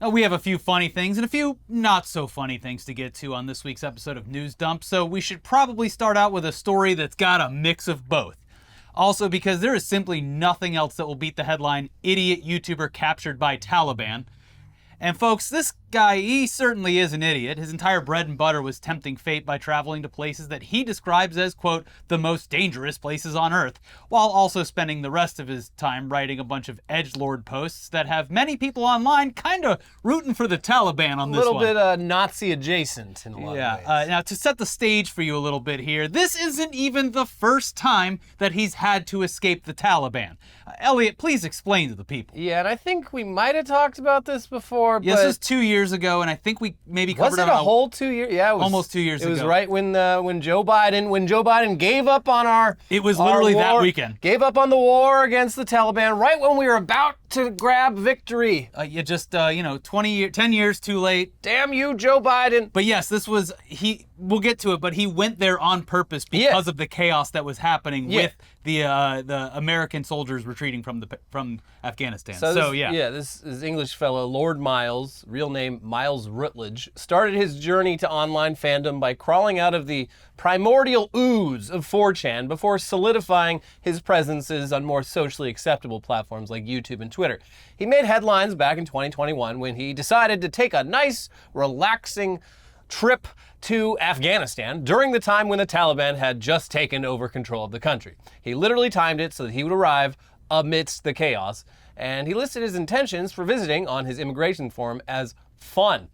We have a few funny things and a few not so funny things to get to on this week's episode of News Dump, so we should probably start out with a story that's got a mix of both. Also, because there is simply nothing else that will beat the headline, "Idiot YouTuber Captured by Taliban." And folks, this guy, he certainly is an idiot. His entire bread and butter was tempting fate by traveling to places that he describes as, quote, the most dangerous places on Earth, while also spending the rest of his time writing a bunch of edgelord posts that have many people online kind of rooting for the Taliban on this one. A little bit Nazi adjacent in a lot of ways. Now, to set the stage for you a little bit here, this isn't even the first time that he's had to escape the Taliban. Elliot, please explain to the people. Yeah, and I think we might have talked about this before, Yes, this was 2 years ago, and I think we maybe covered it. Was it a whole 2 years? Yeah, it was almost 2 years ago. It was right when Joe Biden gave up on our. It was literally that weekend. Gave up on the war against the Taliban right when we were about to grab victory. 10 years too late. Damn you, Joe Biden. But yes, this was we'll get to it, but he went there on purpose because of the chaos that was happening with the American soldiers retreating from Afghanistan. This is English fellow Lord Miles, real name Miles Rutledge, started his journey to online fandom by crawling out of the primordial ooze of 4chan before solidifying his presences on more socially acceptable platforms like YouTube and Twitter. He made headlines back in 2021 when he decided to take a nice, relaxing trip to Afghanistan during the time when the Taliban had just taken over control of the country. He literally timed it so that he would arrive amidst the chaos, and he listed his intentions for visiting on his immigration form as fun,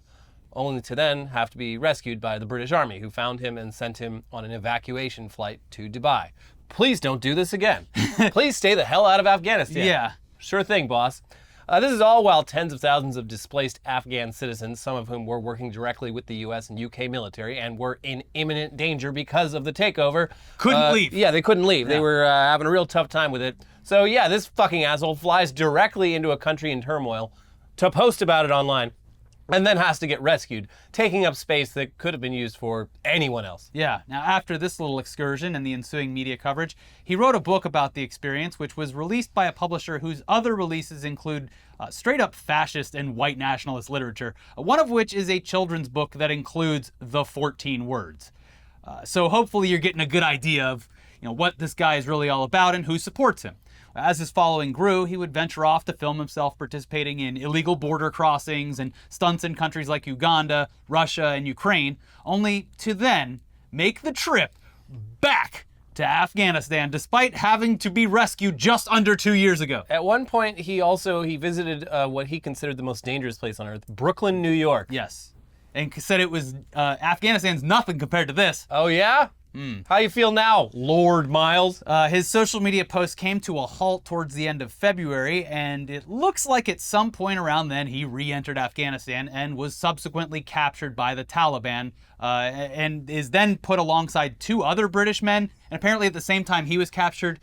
only to then have to be rescued by the British Army, who found him and sent him on an evacuation flight to Dubai. Please don't do this again. Please stay the hell out of Afghanistan. Yeah. Sure thing, boss. This is all while tens of thousands of displaced Afghan citizens, some of whom were working directly with the US and UK military and were in imminent danger because of the takeover. Couldn't leave. Yeah, they couldn't leave. Yeah. They were having a real tough time with it. So yeah, this fucking asshole flies directly into a country in turmoil to post about it online, and then has to get rescued, taking up space that could have been used for anyone else. Yeah. Now, after this little excursion and the ensuing media coverage, he wrote a book about the experience, which was released by a publisher whose other releases include straight-up fascist and white nationalist literature, one of which is a children's book that includes the 14 words. So hopefully you're getting a good idea of what this guy is really all about and who supports him. As his following grew, he would venture off to film himself participating in illegal border crossings and stunts in countries like Uganda, Russia, and Ukraine, only to then make the trip back to Afghanistan despite having to be rescued just under 2 years ago. At one point, he visited what he considered the most dangerous place on Earth, Brooklyn, New York. Yes. And said it was, Afghanistan's nothing compared to this. Oh, yeah? How you feel now, Lord Miles? His social media post came to a halt towards the end of February, and it looks like at some point around then he re-entered Afghanistan and was subsequently captured by the Taliban, and is then put alongside 2 other British men. And apparently at the same time he was captured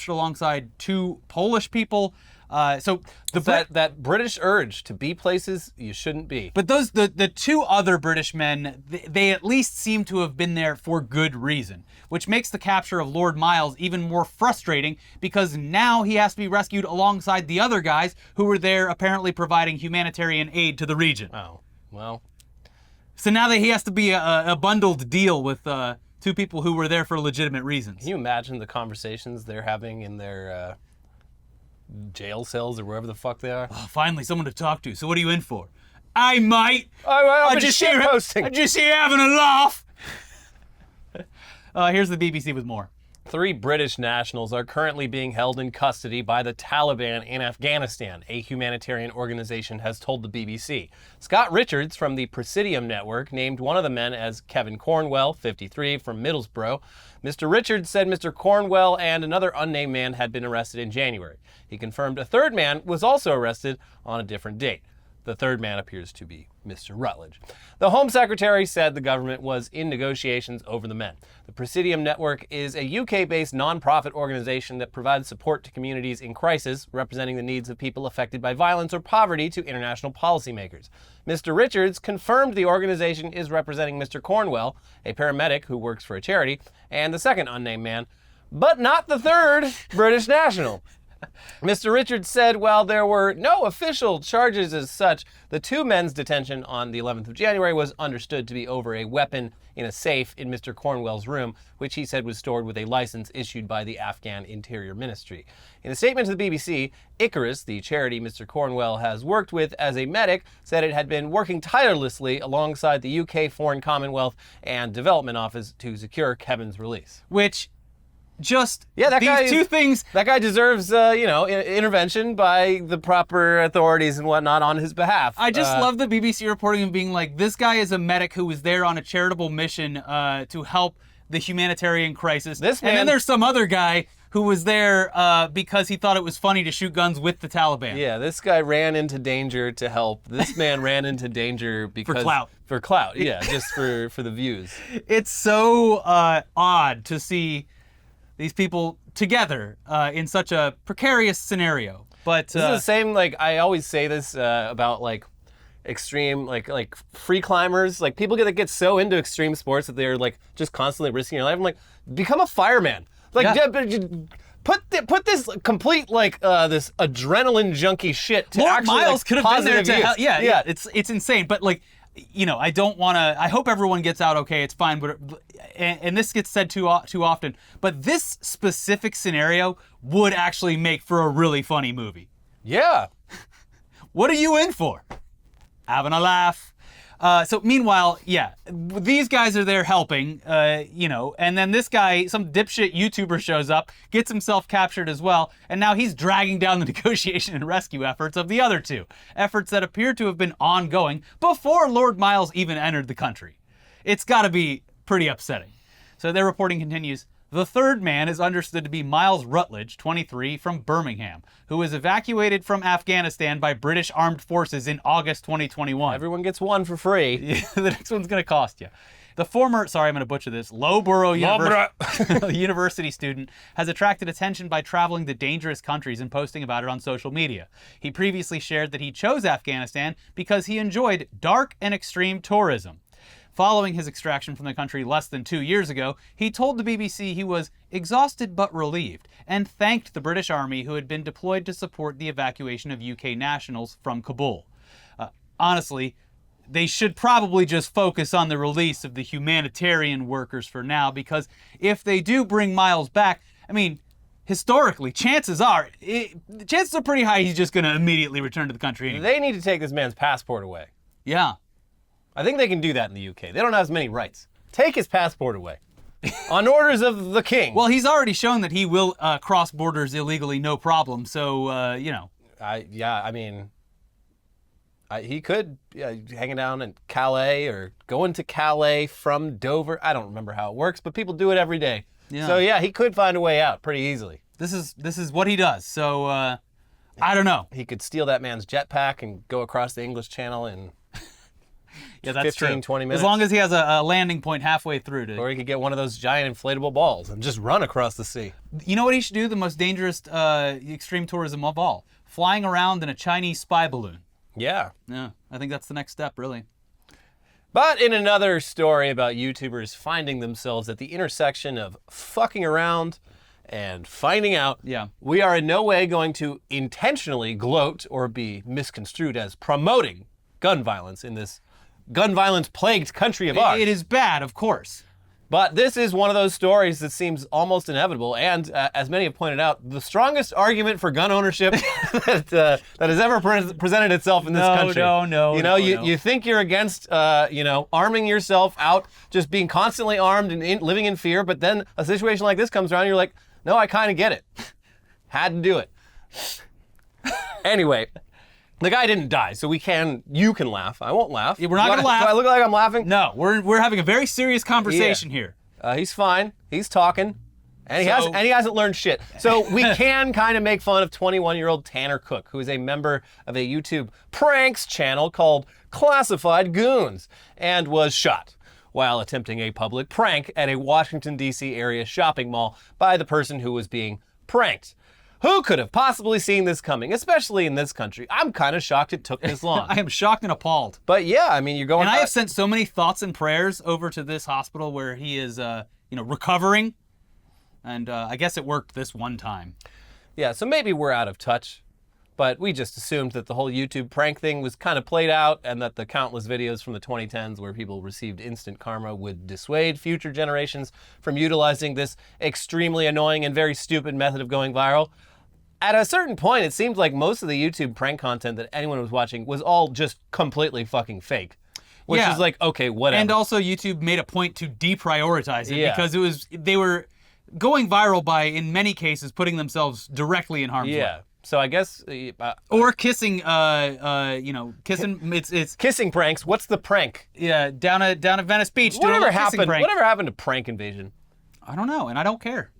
alongside 2 Polish people. That British urge to be places you shouldn't be. But the 2 other British men, they at least seem to have been there for good reason, which makes the capture of Lord Miles even more frustrating because now he has to be rescued alongside the other guys who were there apparently providing humanitarian aid to the region. Oh, well. So now that he has to be a bundled deal with 2 people who were there for legitimate reasons. Can you imagine the conversations they're having in their jail cells or wherever the fuck they are? Oh, finally, someone to talk to. So what are you in for? I might. I'm just shitposting. I'm just here having a laugh. Here's the BBC with more. 3 British nationals are currently being held in custody by the Taliban in Afghanistan, a humanitarian organization has told the BBC. Scott Richards from the Presidium Network named one of the men as Kevin Cornwell, 53, from Middlesbrough. Mr. Richards said Mr. Cornwell and another unnamed man had been arrested in January. He confirmed a third man was also arrested on a different date. The third man appears to be Mr. Rutledge. The Home Secretary said the government was in negotiations over the men. The Presidium Network is a UK-based non-profit organization that provides support to communities in crisis, representing the needs of people affected by violence or poverty to international policymakers. Mr. Richards confirmed the organization is representing Mr. Cornwell, a paramedic who works for a charity, and the second unnamed man, but not the third British national. Mr. Richards said while there were no official charges as such, the two men's detention on the 11th of January was understood to be over a weapon in a safe in Mr. Cornwell's room, which he said was stored with a license issued by the Afghan Interior Ministry. In a statement to the BBC, Icarus, the charity Mr. Cornwell has worked with as a medic, said it had been working tirelessly alongside the UK Foreign Commonwealth and Development Office to secure Kevin's release. Which, just these two things. That guy deserves, intervention by the proper authorities and whatnot on his behalf. I just love the BBC reporting and being like, this guy is a medic who was there on a charitable mission to help the humanitarian crisis. And then there's some other guy who was there because he thought it was funny to shoot guns with the Taliban. Yeah, this guy ran into danger to help. This man ran into danger because... For clout. For clout, yeah, just for the views. It's so odd to see these people together in such a precarious scenario. But this is the same, like, I always say this about, like, extreme, like free climbers. Like, people that get so into extreme sports that they're, like, just constantly risking your life. I'm like, become a fireman. Like, put this complete, like, this adrenaline junkie shit to Lord actually, Miles like, could have been there to use. help. Yeah, it's insane. But, like, you know, I don't want to. I hope everyone gets out okay. It's fine, but and this gets said too often. But this specific scenario would actually make for a really funny movie. Yeah. What are you in for? Having a laugh. So meanwhile, yeah, these guys are there helping, and then this guy, some dipshit YouTuber shows up, gets himself captured as well, and now he's dragging down the negotiation and rescue efforts of the other two, efforts that appear to have been ongoing before Lord Miles even entered the country. It's got to be pretty upsetting. So their reporting continues. The third man is understood to be Miles Rutledge, 23, from Birmingham, who was evacuated from Afghanistan by British armed forces in August 2021. Everyone gets one for free. Yeah, the next one's going to cost you. The former, sorry, I'm going to butcher this, Loughborough University student has attracted attention by traveling to dangerous countries and posting about it on social media. He previously shared that he chose Afghanistan because he enjoyed dark and extreme tourism. Following his extraction from the country less than 2 years ago, he told the BBC he was exhausted but relieved and thanked the British Army who had been deployed to support the evacuation of UK nationals from Kabul. Honestly, they should probably just focus on the release of the humanitarian workers for now, because if they do bring Miles back, I mean, historically, chances are pretty high he's just going to immediately return to the country anyway. They need to take this man's passport away. Yeah. I think they can do that in the UK. They don't have as many rights. Take his passport away. On orders of the king. Well, he's already shown that he will cross borders illegally, no problem. So, he could hanging down in Calais or going to Calais from Dover. I don't remember how it works, but people do it every day. Yeah. So, yeah, he could find a way out pretty easily. This is what he does. So, I don't know. He could steal that man's jetpack and go across the English Channel in... Yeah, that's 15, 20 minutes. As long as he has a landing point halfway through. Or he could get one of those giant inflatable balls and just run across the sea. You know what he should do? The most dangerous extreme tourism of all. Flying around in a Chinese spy balloon. Yeah. Yeah, I think that's the next step, really. But in another story about YouTubers finding themselves at the intersection of fucking around and finding out, we are in no way going to intentionally gloat or be misconstrued as promoting gun violence in this gun violence plagued country of ours. It is bad, of course. But this is one of those stories that seems almost inevitable, and as many have pointed out, the strongest argument for gun ownership that has ever presented itself in this country. No. You think you're against, arming yourself out, just being constantly armed and living in fear, but then a situation like this comes around, and you're like, no, I kind of get it. Had to do it. Anyway. The guy didn't die, so you can laugh. I won't laugh. Yeah, we're not going to laugh. Do I look like I'm laughing? No, we're having a very serious conversation here. He's fine. He's talking. And he hasn't learned shit. So we can kind of make fun of 21-year-old Tanner Cook, who is a member of a YouTube pranks channel called Classified Goons, and was shot while attempting a public prank at a Washington, D.C. area shopping mall by the person who was being pranked. Who could have possibly seen this coming, especially in this country? I'm kind of shocked it took this long. I am shocked and appalled. But yeah, I mean, you're going... And I have sent so many thoughts and prayers over to this hospital where he is, recovering. And I guess it worked this one time. Yeah, so maybe we're out of touch, but we just assumed that the whole YouTube prank thing was kind of played out and that the countless videos from the 2010s where people received instant karma would dissuade future generations from utilizing this extremely annoying and very stupid method of going viral. At a certain point, it seemed like most of the YouTube prank content that anyone was watching was all just completely fucking fake. Which is like, okay, whatever. And also YouTube made a point to deprioritize it because they were going viral by, in many cases, putting themselves directly in harm's way. So I guess... or kissing, kissing, it's... Kissing pranks. What's the prank? Yeah, down at Venice Beach. Whatever happened to prank invasion? I don't know, and I don't care.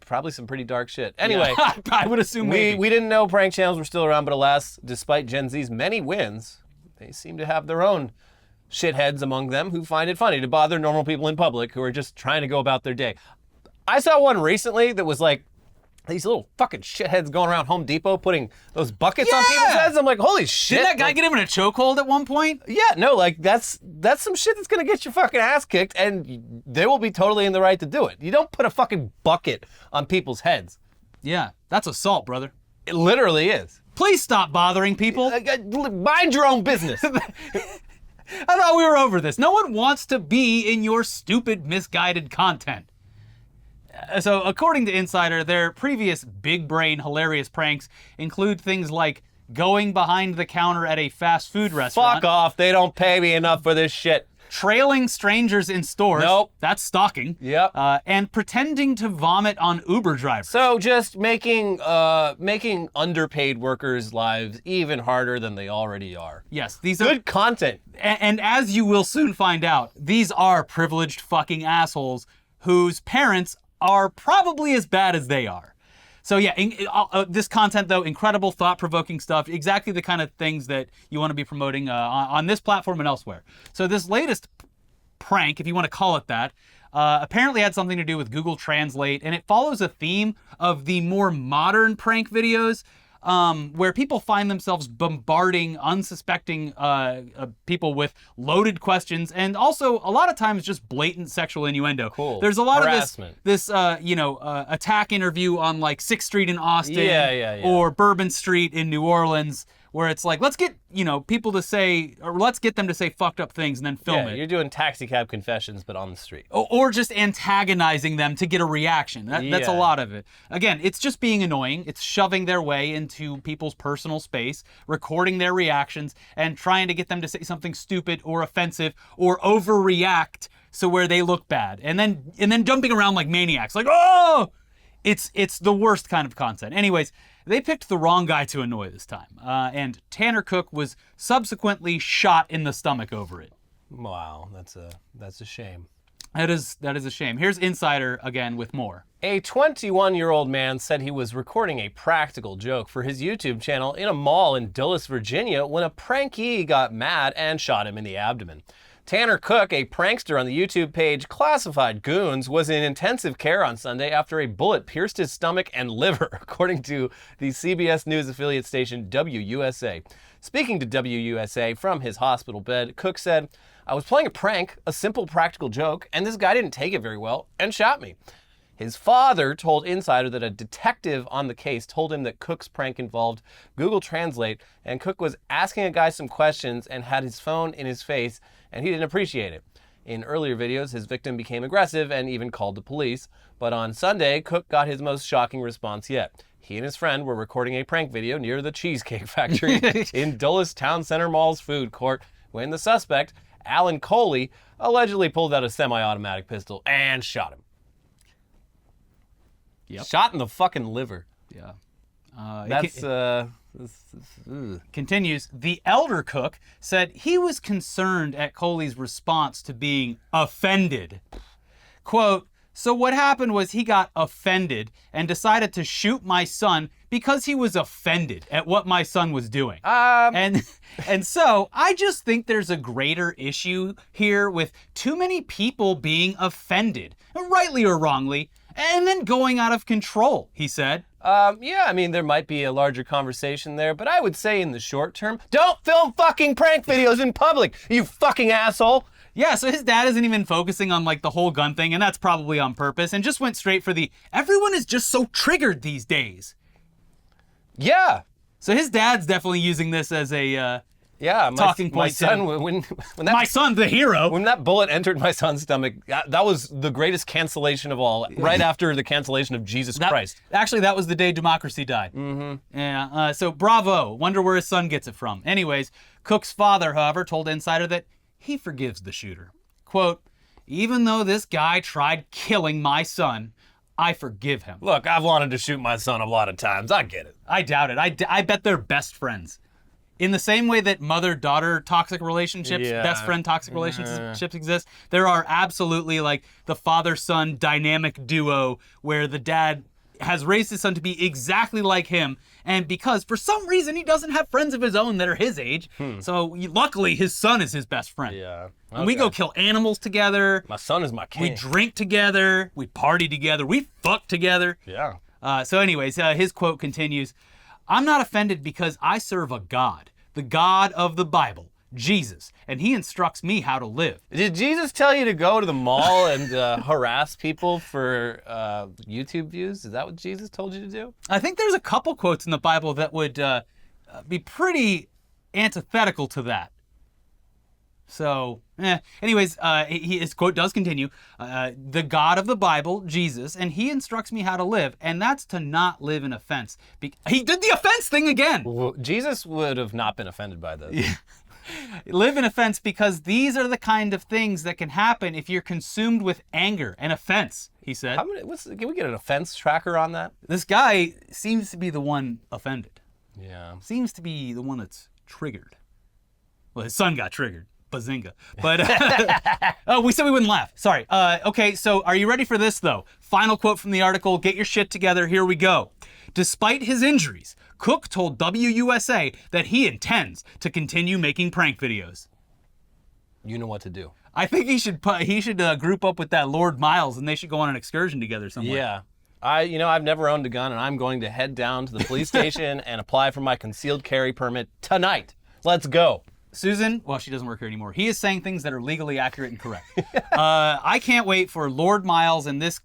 Probably some pretty dark shit. Anyway, I would assume we didn't know prank channels were still around, but alas, despite Gen Z's many wins, they seem to have their own shitheads among them who find it funny to bother normal people in public who are just trying to go about their day. I saw one recently that was like these little fucking shitheads going around Home Depot putting those buckets on people's heads. I'm like, holy shit. Didn't that guy get him in a chokehold at one point? Yeah, no, like that's some shit that's gonna get your fucking ass kicked, and they will be totally in the right to do it. You don't put a fucking bucket on people's heads. Yeah, that's assault, brother. It literally is. Please stop bothering people. Mind your own business. I thought we were over this. No one wants to be in your stupid, misguided content. So, according to Insider, their previous big brain hilarious pranks include things like going behind the counter at a fast food restaurant. Fuck off, they don't pay me enough for this shit. Trailing strangers in stores. Nope. That's stalking. Yep. And pretending to vomit on Uber drivers. So just making underpaid workers' lives even harder than they already are. Yes, these are good content. And as you will soon find out, these are privileged fucking assholes whose parents are probably as bad as they are. So yeah, this content though, incredible, thought-provoking stuff, exactly the kind of things that you want to be promoting on this platform and elsewhere. So this latest prank, if you want to call it that, apparently had something to do with Google Translate, and it follows a theme of the more modern prank videos where people find themselves bombarding unsuspecting people with loaded questions, and also a lot of times just blatant sexual innuendo. Cool. There's a lot harassment. of this attack interview on like 6th Street in Austin or Bourbon Street in New Orleans, where it's like, let's get people to say, or let's get them to say fucked up things and then film it. You're doing taxi cab confessions, but on the street. Or just antagonizing them to get a reaction. That's a lot of it. Again, it's just being annoying. It's shoving their way into people's personal space, recording their reactions, and trying to get them to say something stupid or offensive or overreact so where they look bad. And then jumping around like maniacs, like, oh! It's the worst kind of content. Anyways, they picked the wrong guy to annoy this time. And Tanner Cook was subsequently shot in the stomach over it. Wow, that's a shame. That is a shame. Here's Insider again with more. A 21-year-old man said he was recording a practical joke for his YouTube channel in a mall in Dulles, Virginia, when a prankee got mad and shot him in the abdomen. Tanner Cook, a prankster on the YouTube page Classified Goons, was in intensive care on Sunday after a bullet pierced his stomach and liver, according to the CBS News affiliate station WUSA. Speaking to WUSA from his hospital bed, Cook said, "I was playing a prank, a simple practical joke, and this guy didn't take it very well and shot me." His father told Insider that a detective on the case told him that Cook's prank involved Google Translate, and Cook was asking a guy some questions and had his phone in his face, and he didn't appreciate it. In earlier videos, his victim became aggressive and even called the police, but on Sunday, Cook got his most shocking response yet. He and his friend were recording a prank video near the Cheesecake Factory in Dulles Town Center Mall's food court when the suspect, Alan Coley, allegedly pulled out a semi-automatic pistol and shot him. Yep. Shot in the fucking liver. Yeah. Continues, the elder Cook said he was concerned at Coley's response to being offended. Quote, "So what happened was he got offended and decided to shoot my son because he was offended at what my son was doing." And so I just think there's a greater issue here with too many people being offended, rightly or wrongly, and then going out of control, he said. Yeah, I mean, there might be a larger conversation there, but I would say in the short term, don't film fucking prank videos in public, you fucking asshole. Yeah, so his dad isn't even focusing on like the whole gun thing, and that's probably on purpose, and just went straight for the, everyone is just so triggered these days. Yeah. So his dad's definitely using this as a Yeah, talking my point. son, when that My son's the hero. when that bullet entered my son's stomach, that was the greatest cancellation of all. Right after the cancellation of Jesus Christ. Actually, that was the day democracy died. Mm-hmm. Yeah. So bravo. Wonder where his son gets it from. Anyways, Cook's father, however, told Insider that he forgives the shooter. Quote, "Even though this guy tried killing my son, I forgive him." Look, I've wanted to shoot my son a lot of times. I get it. I doubt it. I bet they're best friends. In the same way that mother-daughter toxic relationships, best friend toxic relationships exist, there are absolutely like the father-son dynamic duo where the dad has raised his son to be exactly like him, and because for some reason he doesn't have friends of his own that are his age, so luckily his son is his best friend. Yeah. And we go kill animals together. My son is my king. We drink together. We party together. We fuck together. Yeah. So anyways, his quote continues, "I'm not offended because I serve a God, the God of the Bible, Jesus, and he instructs me how to live." Did Jesus tell you to go to the mall and harass people for YouTube views? Is that what Jesus told you to do? I think there's a couple quotes in the Bible that would be pretty antithetical to that. So, anyways, his quote does continue, "The God of the Bible, Jesus, and he instructs me how to live, and that's to not live in offense." He did the offense thing again. Well, Jesus would have not been offended by this. Yeah. Live in offense because these are the kind of things that can happen if you're consumed with anger and offense, he said. Can we get an offense tracker on that? This guy seems to be the one offended. Yeah. Seems to be the one that's triggered. Well, his son got triggered. Bazinga. But, oh, we said we wouldn't laugh. Sorry. Okay, so are you ready for this, though? Final quote from the article. Get your shit together. Here we go. "Despite his injuries, Cook told WUSA that he intends to continue making prank videos." You know what to do. I think he should group up with that Lord Miles, and they should go on an excursion together somewhere. Yeah. I've never owned a gun, and I'm going to head down to the police station and apply for my concealed carry permit tonight. Let's go. Susan, well, she doesn't work here anymore. He is saying things that are legally accurate and correct. I can't wait for Lord Miles and this,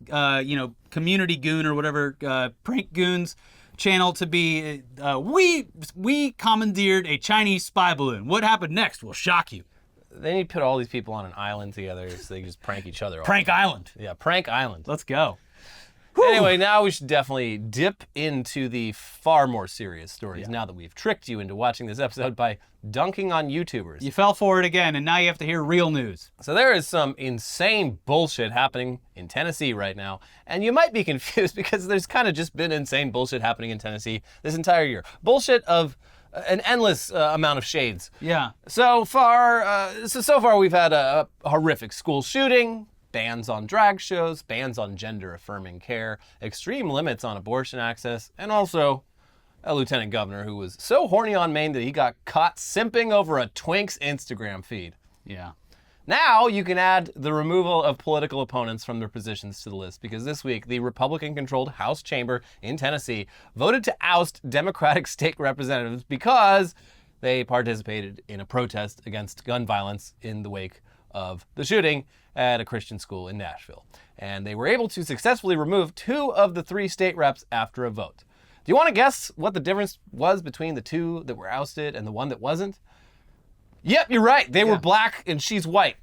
community goon or whatever, prank goons channel to be, we commandeered a Chinese spy balloon. What happened next will shock you. They need to put all these people on an island together so they can just prank each other. Prank Island. Yeah, Prank Island. Let's go. Anyway, now we should definitely dip into the far more serious stories now that we've tricked you into watching this episode by dunking on YouTubers. You fell for it again, and now you have to hear real news. So there is some insane bullshit happening in Tennessee right now, and you might be confused because there's kind of just been insane bullshit happening in Tennessee this entire year. Bullshit of an endless amount of shades. Yeah. So far we've had a horrific school shooting, bans on drag shows, bans on gender-affirming care, extreme limits on abortion access, and also a lieutenant governor who was so horny on Maine that he got caught simping over a twink's Instagram feed. Yeah. Now you can add the removal of political opponents from their positions to the list because this week the Republican-controlled House chamber in Tennessee voted to oust Democratic state representatives because they participated in a protest against gun violence in the wake of the shooting at a Christian school in Nashville. And they were able to successfully remove 2 of the 3 state reps after a vote. Do you want to guess what the difference was between the 2 that were ousted and the one that wasn't? Yep, you're right. They were black and she's white.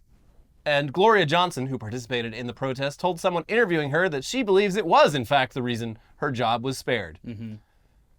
And Gloria Johnson, who participated in the protest, told someone interviewing her that she believes it was, in fact, the reason her job was spared. Mm-hmm.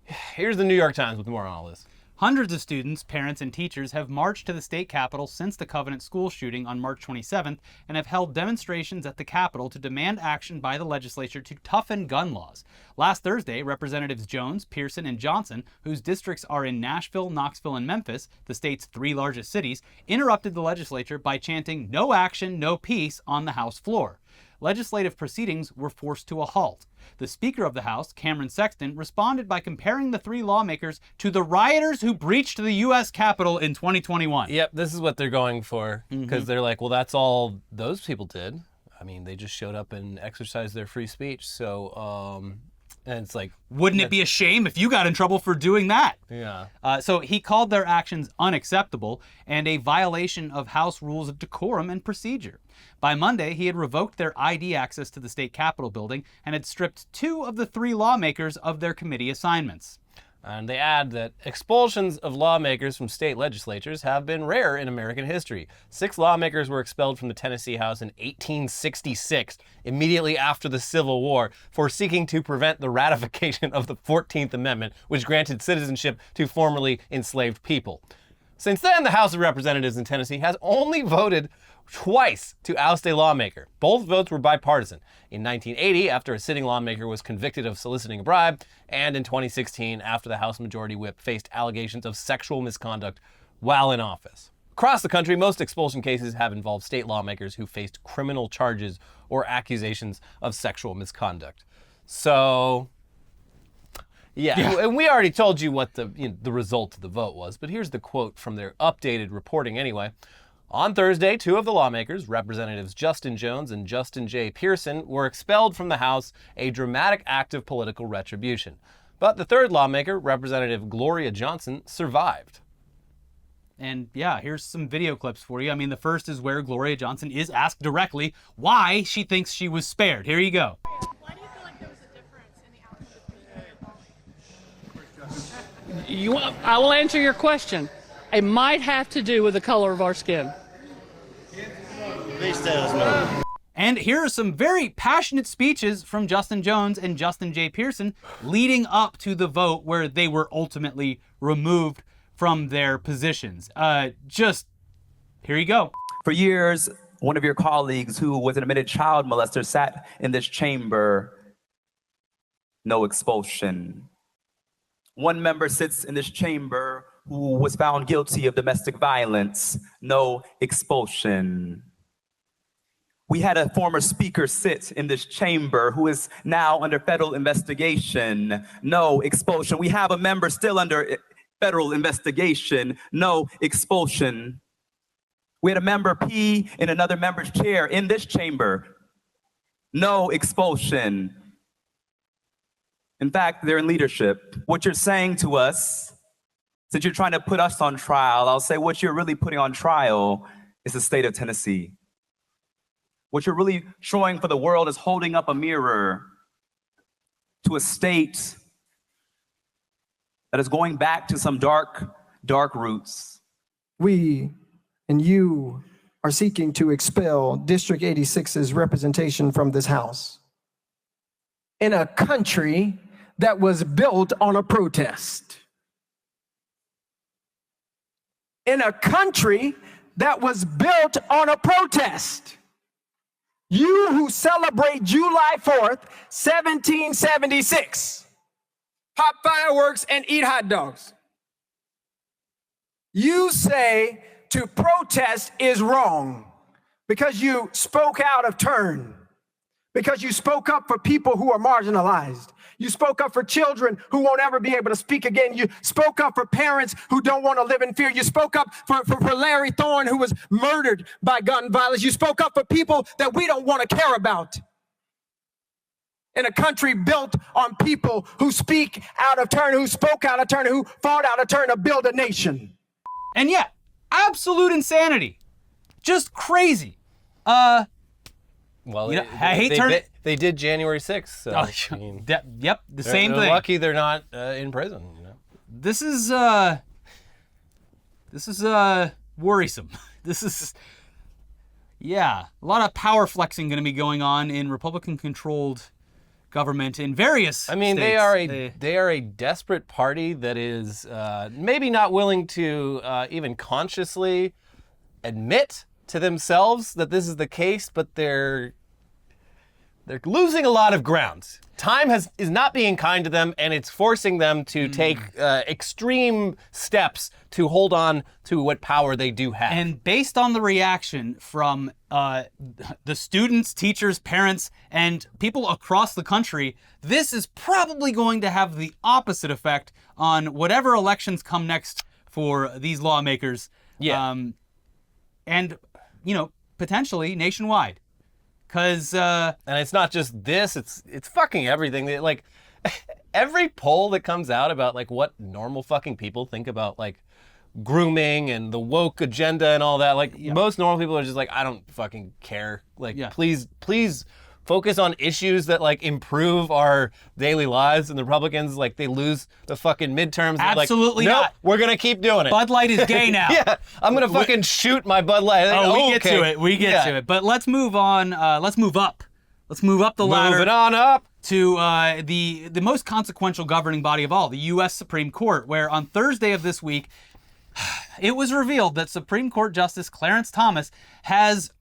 Here's the New York Times with more on all this. Hundreds of students, parents, and teachers have marched to the state capitol since the Covenant school shooting on March 27th and have held demonstrations at the Capitol to demand action by the legislature to toughen gun laws. Last Thursday, Representatives Jones, Pearson, and Johnson, whose districts are in Nashville, Knoxville, and Memphis, the state's 3 largest cities, interrupted the legislature by chanting "No action, no peace" on the House floor. Legislative proceedings were forced to a halt. The Speaker of the House, Cameron Sexton, responded by comparing the 3 lawmakers to the rioters who breached the U.S. Capitol in 2021. Yep, this is what they're going for, because they're like, well, that's all those people did. I mean, they just showed up and exercised their free speech, so, and it's like... Wouldn't it be a shame if you got in trouble for doing that? Yeah. So he called their actions unacceptable and a violation of House rules of decorum and procedure. By Monday, he had revoked their ID access to the state capitol building and had stripped 2 of the 3 lawmakers of their committee assignments. And they add that expulsions of lawmakers from state legislatures have been rare in American history. 6 lawmakers were expelled from the Tennessee House in 1866, immediately after the Civil War, for seeking to prevent the ratification of the 14th Amendment, which granted citizenship to formerly enslaved people. Since then, the House of Representatives in Tennessee has only voted twice to oust a lawmaker. Both votes were bipartisan. In 1980, after a sitting lawmaker was convicted of soliciting a bribe, and in 2016, after the House Majority Whip faced allegations of sexual misconduct while in office. Across the country, most expulsion cases have involved state lawmakers who faced criminal charges or accusations of sexual misconduct. So, yeah, and we already told you what the result of the vote was, but here's the quote from their updated reporting anyway. On Thursday, 2 of the lawmakers, Representatives Justin Jones and Justin J. Pearson, were expelled from the House, a dramatic act of political retribution. But the 3rd lawmaker, Representative Gloria Johnson, survived. And yeah, here's some video clips for you. I mean, the first is where Gloria Johnson is asked directly why she thinks she was spared. Here you go. Why do you feel like there was a difference in the outcome? I will answer your question. It might have to do with the color of our skin. And here are some very passionate speeches from Justin Jones and Justin J. Pearson leading up to the vote where they were ultimately removed from their positions. Just, here you go. For years, one of your colleagues who was an admitted child molester sat in this chamber. No expulsion. One member sits in this chamber who was found guilty of domestic violence. No expulsion. We had a former speaker sit in this chamber who is now under federal investigation. No expulsion. We have a member still under federal investigation. No expulsion. We had a member pee in another member's chair in this chamber. No expulsion. In fact, they're in leadership. What you're saying to us, since you're trying to put us on trial, I'll say what you're really putting on trial is the state of Tennessee. What you're really showing for the world is holding up a mirror to a state that is going back to some dark, dark roots. We and you are seeking to expel District 86's representation from this House in a country that was built on a protest. In a country that was built on a protest. You who celebrate July 4th, 1776, pop fireworks and eat hot dogs. You say to protest is wrong because you spoke out of turn, because you spoke up for people who are marginalized. You spoke up for children who won't ever be able to speak again. You spoke up for parents who don't want to live in fear. You spoke up for Larry Thorne, who was murdered by gun violence. You spoke up for people that we don't want to care about. In a country built on people who speak out of turn, who spoke out of turn, who fought out of turn to build a nation. And yeah, absolute insanity. Just crazy. Well, I hate turning. They did January 6th. So, Oh, I mean, yep, the same they're thing. lucky they're not in prison. You know? This is worrisome. This is, yeah, a lot of power flexing going to be going on in Republican-controlled government in various. I mean, states. they are a desperate party that is maybe not willing to even consciously admit to themselves that this is the case, but they're losing a lot of ground. Time is not being kind to them, and it's forcing them to take extreme steps to hold on to what power they do have. And based on the reaction from the students, teachers, parents, and people across the country, this is probably going to have the opposite effect on whatever elections come next for these lawmakers. Yeah. And, potentially nationwide. Because and it's not just this, it's fucking everything. Like, every poll that comes out about, like, what normal fucking people think about, like, grooming and the woke agenda and all that, like, most normal people are just like, I don't fucking care. Like, please focus on issues that like improve our daily lives, and the Republicans, like, they lose the fucking midterms. Absolutely like, nope, not. We're gonna keep doing it. Bud Light is gay now. Yeah, I'm gonna fucking shoot my Bud Light. Oh, we get okay. to it. We get to it. But let's move on. Let's move up. Let's move up the ladder. Moving on up to the most consequential governing body of all, the U.S. Supreme Court, where on Thursday of this week, it was revealed that Supreme Court Justice Clarence Thomas has,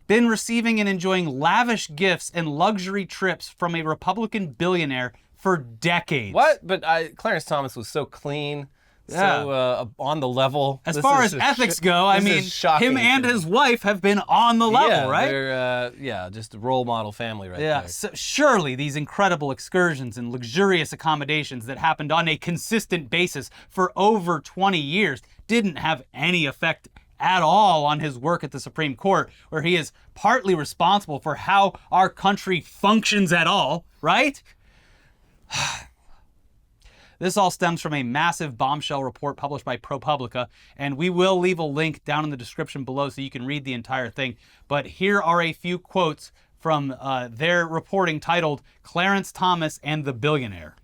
been receiving and enjoying lavish gifts and luxury trips from a Republican billionaire for decades. What? But Clarence Thomas was so clean, so on the level. As far as ethics go, I mean, him and his wife have been on the level, right? They're, just a role model family right there. So surely these incredible excursions and luxurious accommodations that happened on a consistent basis for over 20 years didn't have any effect at all on his work at the Supreme Court, where he is partly responsible for how our country functions at all, right? This all stems from a massive bombshell report published by ProPublica, and we will leave a link down in the description below so you can read the entire thing. But here are a few quotes from their reporting titled Clarence Thomas and the Billionaire.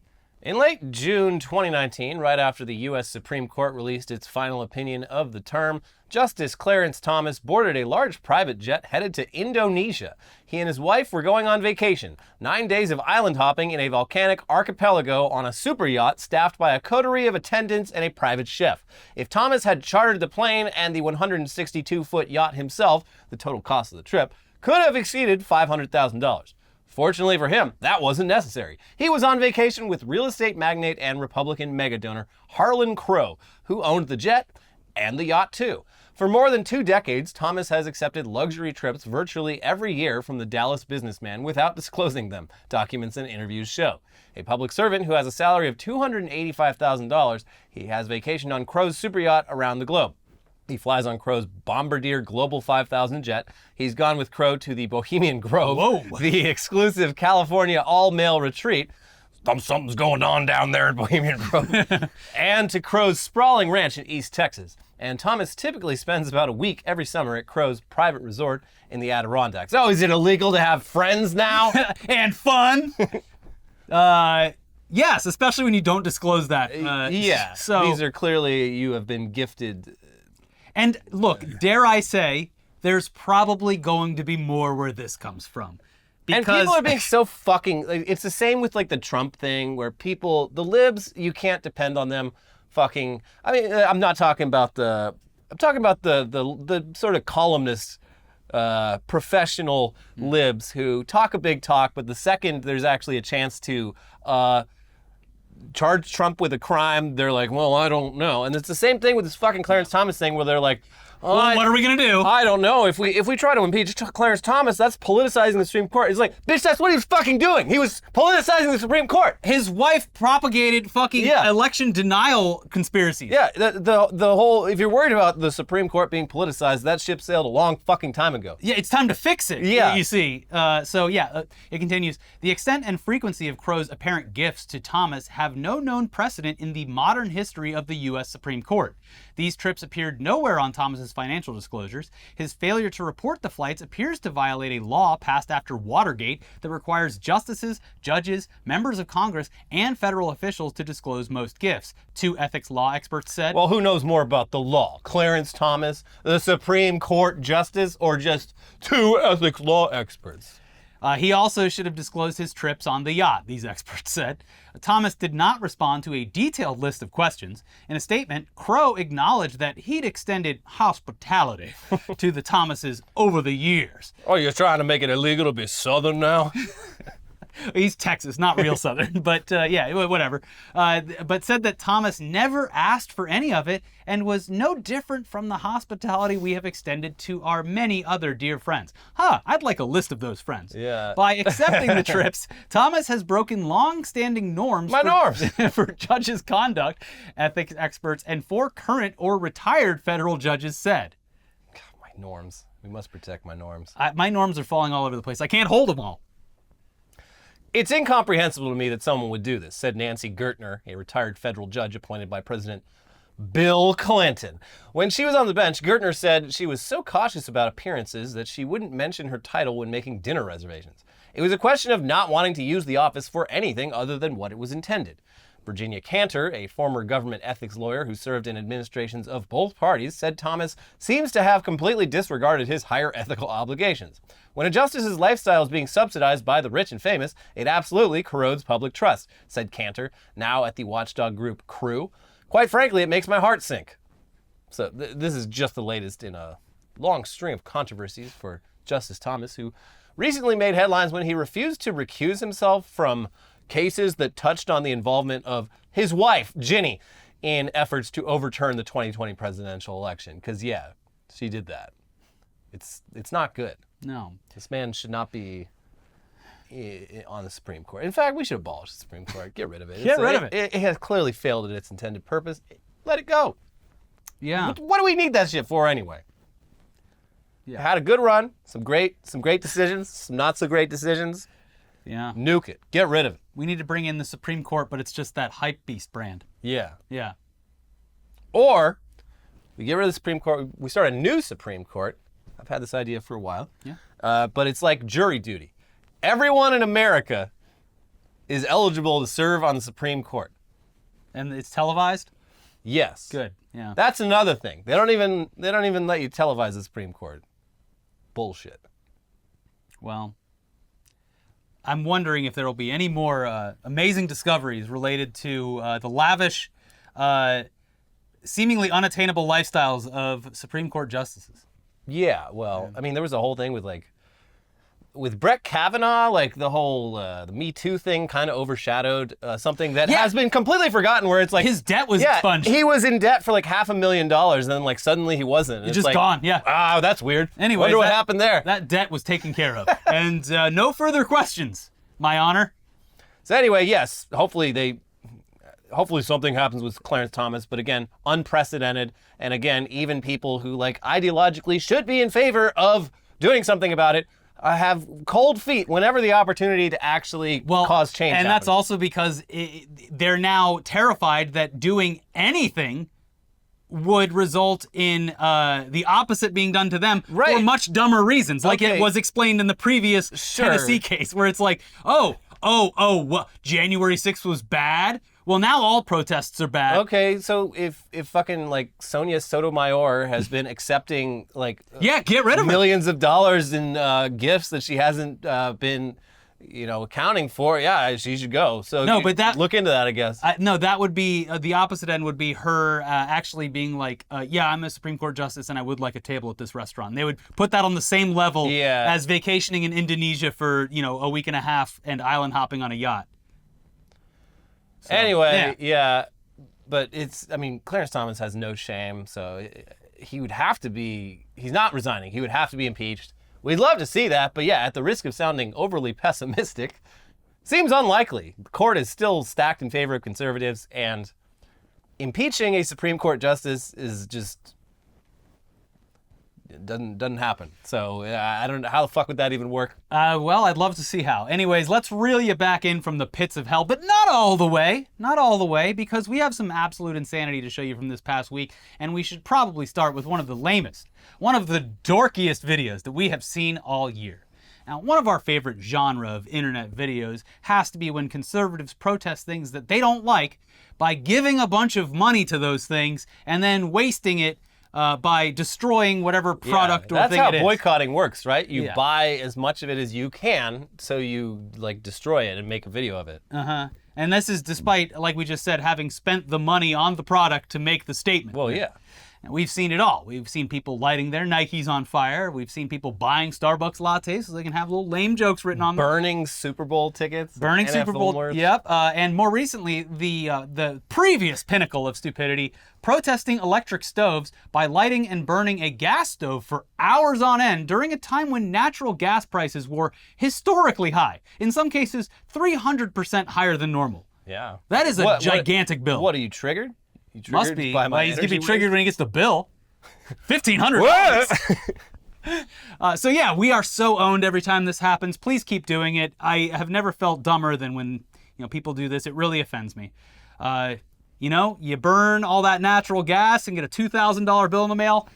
In late June 2019, right after the U.S. Supreme Court released its final opinion of the term, Justice Clarence Thomas boarded a large private jet headed to Indonesia. He and his wife were going on vacation, 9 days of island hopping in a volcanic archipelago on a super yacht staffed by a coterie of attendants and a private chef. If Thomas had chartered the plane and the 162-foot yacht himself, the total cost of the trip could have exceeded $500,000. Fortunately for him, that wasn't necessary. He was on vacation with real estate magnate and Republican megadonor Harlan Crow, who owned the jet and the yacht too. For more than 2 decades, Thomas has accepted luxury trips virtually every year from the Dallas businessman without disclosing them, documents and interviews show. A public servant who has a salary of $285,000, he has vacationed on Crow's super yacht around the globe. He flies on Crow's Bombardier Global 5000 jet. He's gone with Crow to the Bohemian Grove, the exclusive California all-male retreat. Something's going on down there in Bohemian Grove. And to Crow's sprawling ranch in East Texas. And Thomas typically spends about a week every summer at Crow's private resort in the Adirondacks. Oh, is it illegal to have friends now? And fun? Yes, especially when you don't disclose that. So these are clearly, you have been gifted. And look, dare I say, there's probably going to be more where this comes from. And people are being so fucking, like, it's the same with like the Trump thing where people, the libs, you can't depend on them fucking, I mean, I'm talking about the sort of columnists, professional libs who talk a big talk, but the second there's actually a chance to charge Trump with a crime, they're like, well, I don't know. And it's the same thing with this fucking Clarence Thomas thing where they're like, well, what are we going to do? I don't know. If we try to impeach Clarence Thomas, that's politicizing the Supreme Court. It's like, bitch, that's what he was fucking doing. He was politicizing the Supreme Court. His wife propagated fucking election denial conspiracies. Yeah, the whole, if you're worried about the Supreme Court being politicized, that ship sailed a long fucking time ago. Yeah, it's time to fix it, you see. It continues. The extent and frequency of Crow's apparent gifts to Thomas have no known precedent in the modern history of the U.S. Supreme Court. These trips appeared nowhere on Thomas's financial disclosures. His failure to report the flights appears to violate a law passed after Watergate that requires justices, judges, members of Congress, and federal officials to disclose most gifts, 2 ethics law experts said. Well, who knows more about the law? Clarence Thomas, the Supreme Court justice, or just 2 ethics law experts? He also should have disclosed his trips on the yacht, these experts said. Thomas did not respond to a detailed list of questions. In a statement, Crow acknowledged that he'd extended hospitality to the Thomases over the years. Oh, you're trying to make it illegal to be Southern now? He's Texas, not real Southern, but whatever. But said that Thomas never asked for any of it and was no different from the hospitality we have extended to our many other dear friends. I'd like a list of those friends. Yeah. By accepting the trips, Thomas has broken long-standing norms for judges' conduct, ethics experts, and 4 current or retired federal judges said. God, my norms. We must protect my norms. My norms are falling all over the place. I can't hold them all. It's incomprehensible to me that someone would do this, said Nancy Gertner, a retired federal judge appointed by President Bill Clinton. When she was on the bench, Gertner said she was so cautious about appearances that she wouldn't mention her title when making dinner reservations. It was a question of not wanting to use the office for anything other than what it was intended. Virginia Cantor, a former government ethics lawyer who served in administrations of both parties, said Thomas seems to have completely disregarded his higher ethical obligations. When a justice's lifestyle is being subsidized by the rich and famous, it absolutely corrodes public trust, said Cantor, now at the watchdog group Crew. Quite frankly, it makes my heart sink. So this is just the latest in a long string of controversies for Justice Thomas, who recently made headlines when he refused to recuse himself from cases that touched on the involvement of his wife, Ginny, in efforts to overturn the 2020 presidential election. Because, yeah, she did that. It's not good. No. This man should not be on the Supreme Court. In fact, we should abolish the Supreme Court. Get rid of it. Get rid of it. It has clearly failed at its intended purpose. Let it go. Yeah. What do we need that shit for anyway? Yeah. Had a good run. Some great decisions. Some not so great decisions. Yeah. Nuke it. Get rid of it. We need to bring in the Supreme Court, but it's just that hype beast brand. Yeah. Yeah. Or we get rid of the Supreme Court. We start a new Supreme Court. I've had this idea for a while. Yeah. But it's like jury duty. Everyone in America is eligible to serve on the Supreme Court. And it's televised? Yes. Good. Yeah. That's another thing. They don't even let you televise the Supreme Court. Bullshit. Well, I'm wondering if there will be any more amazing discoveries related to the lavish, seemingly unattainable lifestyles of Supreme Court justices. Yeah, well, I mean, there was a whole thing with Brett Kavanaugh, like the whole the Me Too thing kind of overshadowed something that has been completely forgotten, where it's like his debt was expunged. He was in debt for like $500,000, and then like suddenly he wasn't. It's It's just like, gone, yeah. Ah, that's weird. Anyways, wonder what happened there. That debt was taken care of. And no further questions, my honor. So anyway, yes, hopefully something happens with Clarence Thomas, but again, unprecedented. And again, even people who like ideologically should be in favor of doing something about it have cold feet whenever the opportunity to actually cause change and happens. that's also because they're now terrified that doing anything would result in the opposite being done to them for much dumber reasons, like it was explained in the previous Tennessee case, where it's like, what, January 6th was bad? Well, now all protests are bad. Okay, so if fucking like Sonia Sotomayor has been accepting like get rid of millions of dollars in gifts that she hasn't been, accounting for, she should go. So look into that, I guess. No, that would be the opposite end. Would be her actually being like, I'm a Supreme Court justice and I would like a table at this restaurant. And they would put that on the same level as vacationing in Indonesia for a week and a half and island hopping on a yacht. So, anyway, but Clarence Thomas has no shame, so he would have to be, he's not resigning, he would have to be impeached. We'd love to see that, but at the risk of sounding overly pessimistic, seems unlikely. The court is still stacked in favor of conservatives, and impeaching a Supreme Court justice is just, it doesn't happen. So I don't know, how the fuck would that even work? Well, I'd love to see how. Anyways, let's reel you back in from the pits of hell, but not all the way. Not all the way, because we have some absolute insanity to show you from this past week, and we should probably start with one of the lamest, one of the dorkiest videos that we have seen all year. Now, one of our favorite genre of internet videos has to be when conservatives protest things that they don't like by giving a bunch of money to those things and then wasting it by destroying whatever product or thing it is. That's how boycotting works, right? You buy as much of it as you can, so you destroy it and make a video of it. And this is despite, like we just said, having spent the money on the product to make the statement. Well, yeah. And we've seen it all. We've seen people lighting their Nikes on fire. We've seen people buying Starbucks lattes so they can have little lame jokes written on them. Burning Super Bowl tickets. Burning Super Bowl. Yep. And more recently, the previous pinnacle of stupidity, protesting electric stoves by lighting and burning a gas stove for hours on end during a time when natural gas prices were historically high. In some cases, 300% higher than normal. Yeah. That is a gigantic bill. What, are you triggered? Must be. He's going to be triggered when he gets the bill. $1,500. So yeah, we are so owned every time this happens. Please keep doing it. I have never felt dumber than when people do this. It really offends me. You know, you burn all that natural gas and get a $2,000 bill in the mail.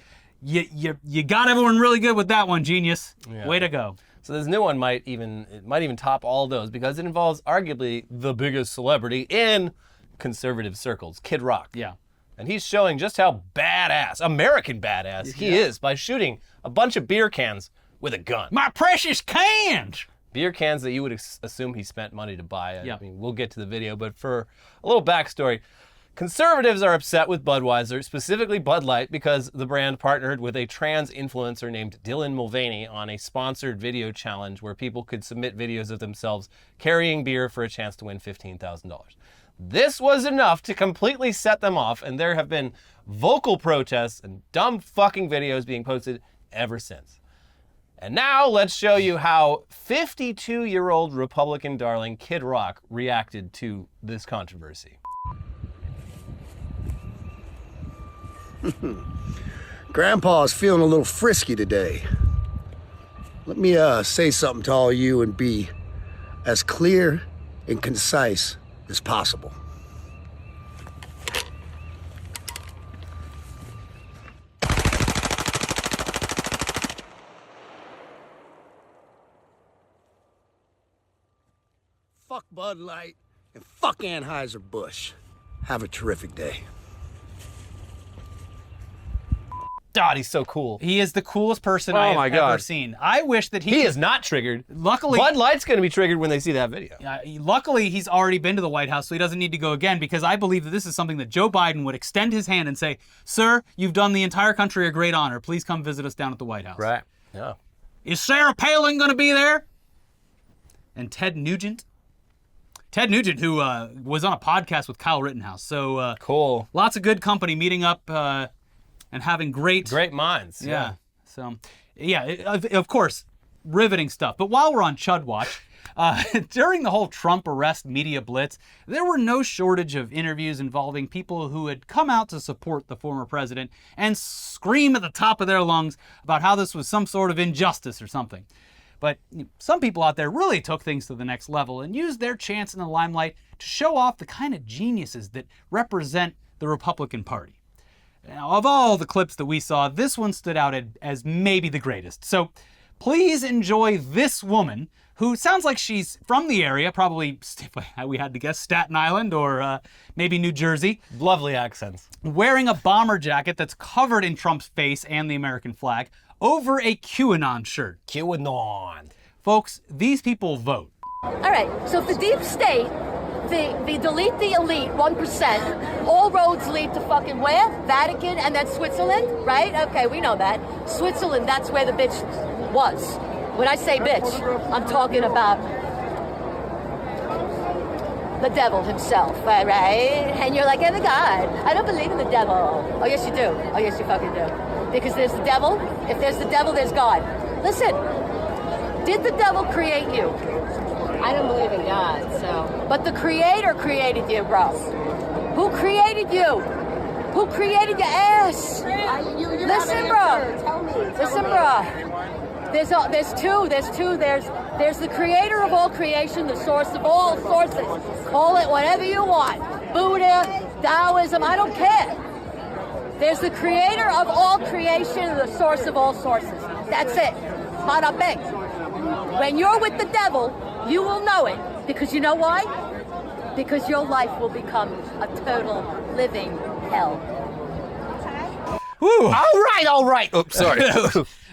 You got everyone really good with that one, genius. Yeah. Way to go. So this new one might even top all those because it involves arguably the biggest celebrity in conservative circles, Kid Rock. Yeah. And he's showing just how badass, American badass, he is by shooting a bunch of beer cans with a gun. My precious cans! Beer cans that you would assume he spent money to buy. Yeah. I mean, we'll get to the video, but for a little backstory, conservatives are upset with Budweiser, specifically Bud Light, because the brand partnered with a trans influencer named Dylan Mulvaney on a sponsored video challenge where people could submit videos of themselves carrying beer for a chance to win $15,000. This was enough to completely set them off, and there have been vocal protests and dumb fucking videos being posted ever since. And now let's show you how 52-year-old Republican darling Kid Rock reacted to this controversy. Grandpa's feeling a little frisky today. Let me say something to all you and be as clear and concise as possible. Fuck Bud Light and fuck Anheuser-Busch. Have a terrific day. God, he's so cool. He is the coolest person Oh I my have ever God. seen. I wish that He is not triggered. Luckily, Bud Light's going to be triggered when they see that video. luckily, he's already been to the White House, so he doesn't need to go again, because I believe that this is something that Joe Biden would extend his hand and say, "Sir, you've done the entire country a great honor. Please come visit us down at the White House." Right. Yeah. Is Sarah Palin going to be there? And Ted Nugent. Ted Nugent, who was on a podcast with Kyle Rittenhouse. So Cool. lots of good company meeting up and having great minds. Yeah. So, yeah, of course, riveting stuff. But while we're on CHUDWATCH, during the whole Trump arrest media blitz, there were no shortage of interviews involving people who had come out to support the former president and scream at the top of their lungs about how this was some sort of injustice or something. But some people out there really took things to the next level and used their chance in the limelight to show off the kind of geniuses that represent the Republican Party. Now, of all the clips that we saw, this one stood out as maybe the greatest. So please enjoy this woman who sounds like she's from the area, probably, we had to guess, Staten Island or maybe New Jersey, Lovely accents. wearing a bomber jacket that's covered in Trump's face and the American flag over a QAnon shirt. QAnon. Folks, these people vote. All right, so for deep state, the delete the elite 1%, all roads lead to fucking where? Vatican and then Switzerland, right? Okay, we know that. Switzerland, that's where the bitch was. When I say bitch, I'm talking about the devil himself, all right? And you're like, oh my God, I don't believe in the devil. Oh yes you do. Oh yes you fucking do. Because there's the devil. If there's the devil, there's God. Listen, did the devil create you? I don't believe in God, so. But the Creator created you, bro. Who created you? Who created your ass? Listen, bro. Listen, bro. There's two. There's the Creator of all creation, the source of all sources. Call it whatever you want. Buddha, Taoism, I don't care. There's the Creator of all creation, the source of all sources. That's it. Bada bing. When you're with the devil, you will know it. Because you know why? Because your life will become a total living hell. Woo! All right. Oops, sorry.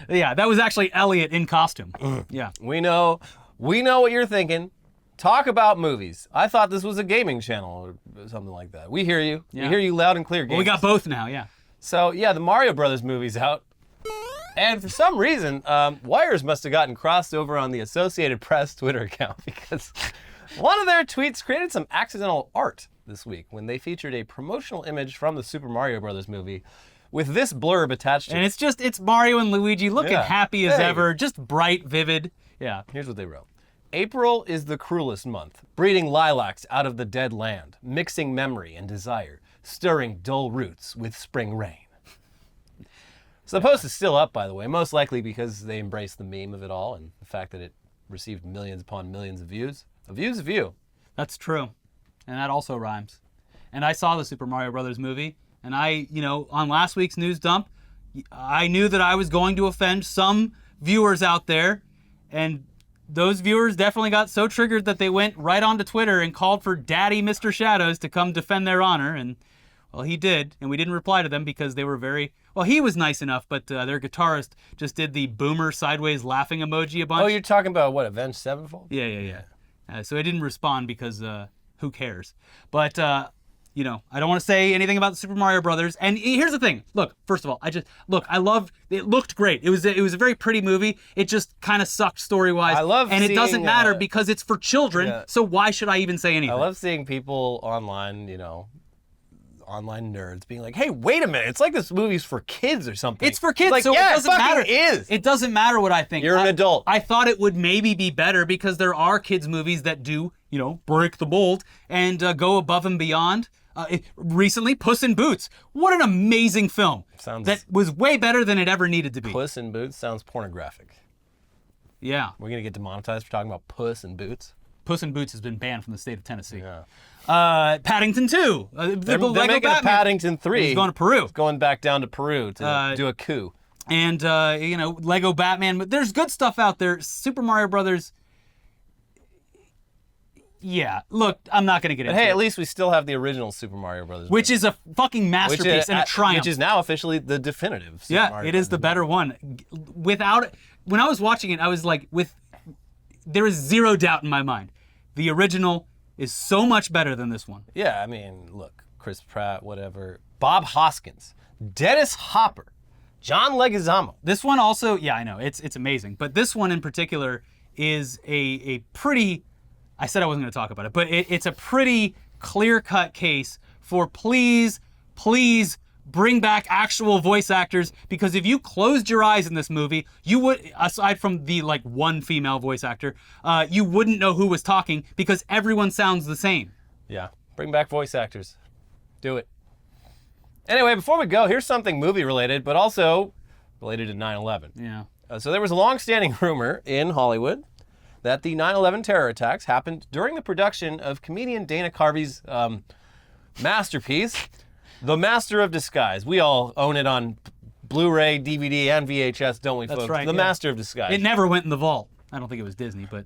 Yeah, that was actually Elliot in costume. Yeah. We know what you're thinking. Talk about movies. I thought this was a gaming channel or something like that. We hear you. Yeah. We hear you loud and clear. Well, we got both now, yeah. So yeah, the Mario Brothers movie's out. And for some reason, wires must have gotten crossed over on the Associated Press Twitter account because one of their tweets created some accidental art this week when they featured a promotional image from the Super Mario Brothers movie with this blurb attached to And it. it's Mario and Luigi looking Yeah. happy as Hey. ever, just bright, vivid. Yeah. Here's what they wrote. April is the cruelest month, breeding lilacs out of the dead land, mixing memory and desire, stirring dull roots with spring rain. So the post is still up, by the way, most likely because they embraced the meme of it all and the fact that it received millions upon millions of views. A view's a view. That's true. And that also rhymes. and I saw the Super Mario Brothers movie, and on last week's news dump, I knew that I was going to offend some viewers out there, and those viewers definitely got so triggered that they went right onto Twitter and called for Daddy Mr. Shadows to come defend their honor, and well, he did, and we didn't reply to them because they were he was nice enough, but their guitarist just did the boomer sideways laughing emoji a bunch. Oh, you're talking about what, Avenged Sevenfold? Yeah. So I didn't respond because who cares? But, I don't want to say anything about the Super Mario Brothers. And here's the thing. Look, first of all, it looked great. It was a very pretty movie. It just kind of sucked story-wise. And it doesn't matter because it's for children, so why should I even say anything? I love seeing people online, online nerds being like, hey, wait a minute, it's like this movie's for kids or something. It's for kids, like, so yeah, it doesn't matter. It is. It doesn't matter what I think. You're an adult. I thought it would maybe be better because there are kids movies that do, break the mold and go above and beyond. Recently, Puss in Boots. What an amazing film. That was way better than it ever needed to be. Puss in Boots sounds pornographic. Yeah. We're going to get demonetized for talking about Puss in Boots. Puss in Boots has been banned from the state of Tennessee. Yeah. Paddington 2. They're making a Paddington 3. He's going to Peru. He's going back down to Peru to do a coup. And, Lego Batman. But there's good stuff out there. Super Mario Brothers. Yeah. Look, I'm not going to get into it. Hey, at least we still have the original Super Mario Brothers. Which is a fucking masterpiece and a triumph. Which is now officially the definitive Super Mario it is the better one. Without it, when I was watching it, I was like, there is zero doubt in my mind. The original is so much better than this one. Yeah, I mean, look, Chris Pratt, whatever. Bob Hoskins, Dennis Hopper, John Leguizamo. This one also, yeah, I know, it's amazing. But this one in particular is a pretty, I said I wasn't going to talk about it, but it's a pretty clear-cut case for please bring back actual voice actors, because if you closed your eyes in this movie, you would, aside from the one female voice actor, you wouldn't know who was talking because everyone sounds the same. Yeah, bring back voice actors. Do it. Anyway, before we go, here's something movie related, but also related to 9/11. Yeah. So there was a long-standing rumor in Hollywood that the 9/11 terror attacks happened during the production of comedian Dana Carvey's masterpiece, The Master of Disguise. We all own it on Blu-ray, DVD, and VHS, don't we, folks? That's right. The Master of Disguise. It never went in the vault. I don't think it was Disney, but...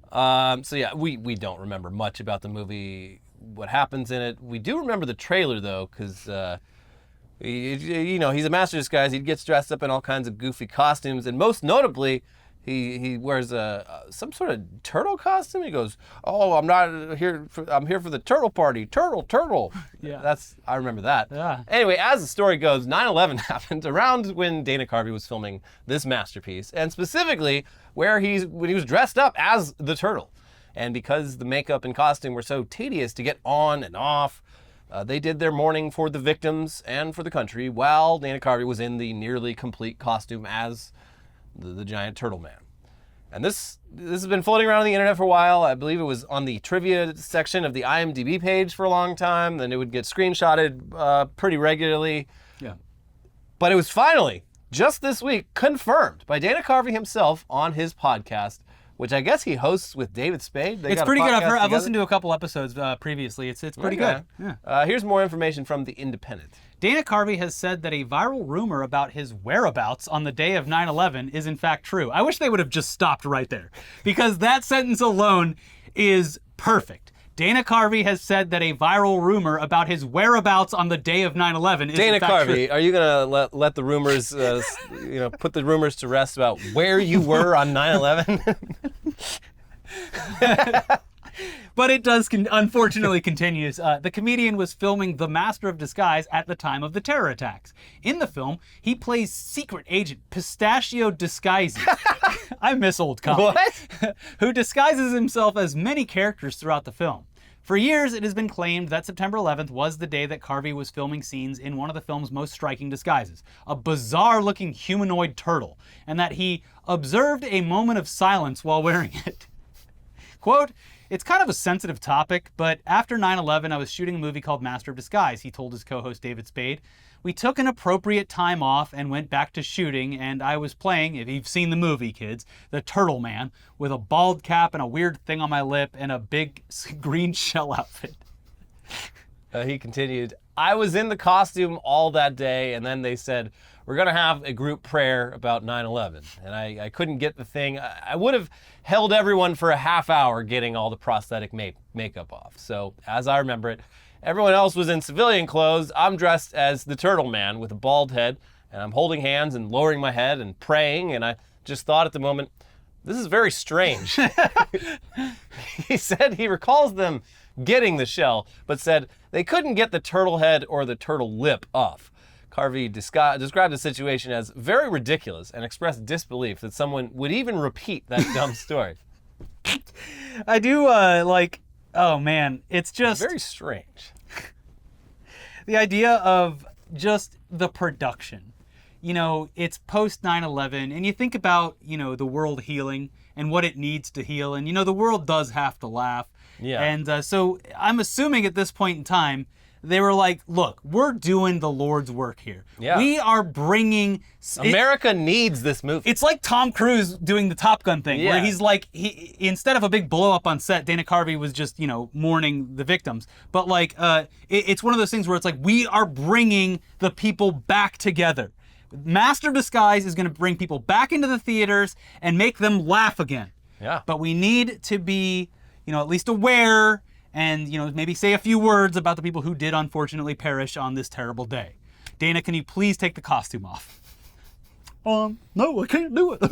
So yeah, we don't remember much about the movie, what happens in it. We do remember the trailer, though, because, he's a Master of Disguise. He gets dressed up in all kinds of goofy costumes, and most notably, he wears some sort of turtle costume. He goes, "Oh, I'm here for the turtle party. Turtle." Yeah. I remember that. Yeah. Anyway, as the story goes, 9/11 happened around when Dana Carvey was filming this masterpiece, and specifically when he was dressed up as the turtle. And because the makeup and costume were so tedious to get on and off, they did their mourning for the victims and for the country while Dana Carvey was in the nearly complete costume as the giant turtle man. And this has been floating around on the internet for a while. I believe it was on the trivia section of the IMDb page for a long time. Then it would get screenshotted pretty regularly. Yeah. But it was finally, just this week, confirmed by Dana Carvey himself on his podcast, which I guess he hosts with David Spade. It's pretty good. I've listened to a couple episodes previously. It's pretty good. Yeah. Here's more information from The Independent. Dana Carvey has said that a viral rumor about his whereabouts on the day of 9/11 is in fact true. I wish they would have just stopped right there, because that sentence alone is perfect. Dana Carvey has said that a viral rumor about his whereabouts on the day of 9/11 is Dana in fact Carvey, true. are you gonna let the rumors, put the rumors to rest about where you were on 9/11? But it does unfortunately continues. The comedian was filming The Master of Disguise at the time of the terror attacks. In the film, he plays secret agent Pistachio Disguise. I miss old comedy. What? Who disguises himself as many characters throughout the film. For years, it has been claimed that September 11th was the day that Carvey was filming scenes in one of the film's most striking disguises, a bizarre-looking humanoid turtle, and that he observed a moment of silence while wearing it. Quote, "It's kind of a sensitive topic, but after 9/11, I was shooting a movie called Master of Disguise," he told his co-host David Spade. "We took an appropriate time off and went back to shooting, and I was playing, if you've seen the movie, kids, the Turtle Man, with a bald cap and a weird thing on my lip and a big green shell outfit." He continued, I was in the costume all that day, and then they said, we're going to have a group prayer about 9/11. And I couldn't get the thing. I would have held everyone for a half hour getting all the prosthetic makeup off. So, as I remember it, everyone else was in civilian clothes. I'm dressed as the Turtle Man with a bald head, and I'm holding hands and lowering my head and praying, and I just thought at the moment, this is very strange. He said he recalls them getting the shell, but said they couldn't get the turtle head or the turtle lip off. Carvey described the situation as very ridiculous and expressed disbelief that someone would even repeat that dumb story. I do oh man, it's just Very strange. the idea of just the production. You know, it's post 9/11, and you think about, you know, the world healing and what it needs to heal, and, you know, the world does have to laugh. Yeah. And so I'm assuming at this point in time, they were like, look, we're doing the Lord's work here. Yeah. We are bringing... America needs this movie. It's like Tom Cruise doing the Top Gun thing, where Yeah. he's like, instead of a big blow up on set, Dana Carvey was just, you know, mourning the victims. But like, it's one of those things where it's like, we are bringing the people back together. Master of Disguise is going to bring people back into the theaters and make them laugh again. Yeah. But we need to be, you know, at least aware and, you know, maybe say a few words about the people who did unfortunately perish on this terrible day. Dana, can you please take the costume off? No, I can't do it.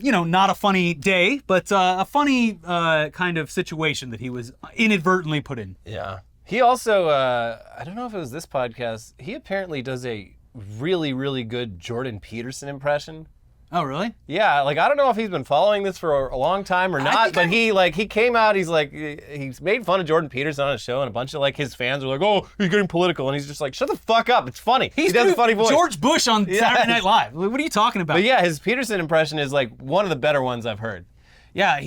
You know, not a funny day, but a funny kind of situation that he was inadvertently put in. Yeah. He also, I don't know if it was this podcast, he apparently does a really, really good Jordan Peterson impression. Oh, really? Yeah, like, I don't know if he's been following this for a long time or not, but he came out, he's like, he's made fun of Jordan Peterson on a show, and a bunch of, like, his fans were like, oh, he's getting political, and he's just like, shut the fuck up, it's funny. He does a funny voice. George Bush on Saturday Night Live. What are you talking about? But yeah, his Peterson impression is, like, one of the better ones I've heard. Yeah,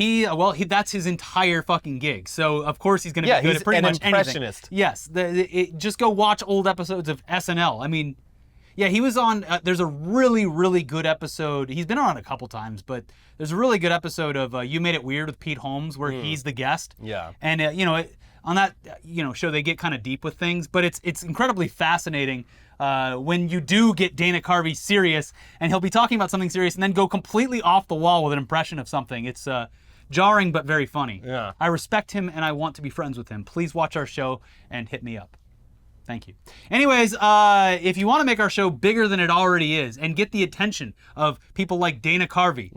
that's his entire fucking gig. So of course he's going to be good he's at pretty an much impressionist. anything. Yes, just go watch old episodes of SNL. I mean, yeah, he was on. There's a really, really good episode. He's been on a couple times, but there's a really good episode of You Made It Weird with Pete Holmes where he's the guest. Yeah, and you know, on that show they get kind of deep with things, but it's incredibly fascinating. When you do get Dana Carvey serious, and he'll be talking about something serious and then go completely off the wall with an impression of something. It's jarring but very funny. Yeah. I respect him and I want to be friends with him. Please watch our show and hit me up. Thank you. Anyways, if you want to make our show bigger than it already is and get the attention of people like Dana Carvey,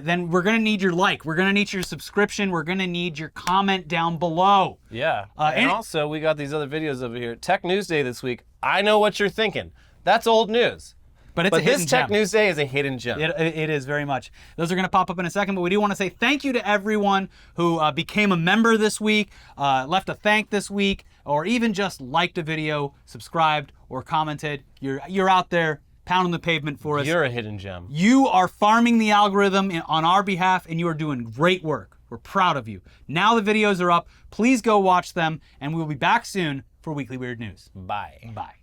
then we're going to need your like. We're going to need your subscription. We're going to need your comment down below. Yeah. And also, we got these other videos over here. Tech News Day this week. I know what you're thinking. That's old news. But this Tech News Day is a hidden gem. It is very much. Those are going to pop up in a second, but we do want to say thank you to everyone who became a member this week, left a thank this week, or even just liked a video, subscribed, or commented. You're out there pounding the pavement for us. You're a hidden gem. You are farming the algorithm on our behalf, and you are doing great work. We're proud of you. Now the videos are up. Please go watch them, and we will be back soon for Weekly Weird News. Bye. Bye.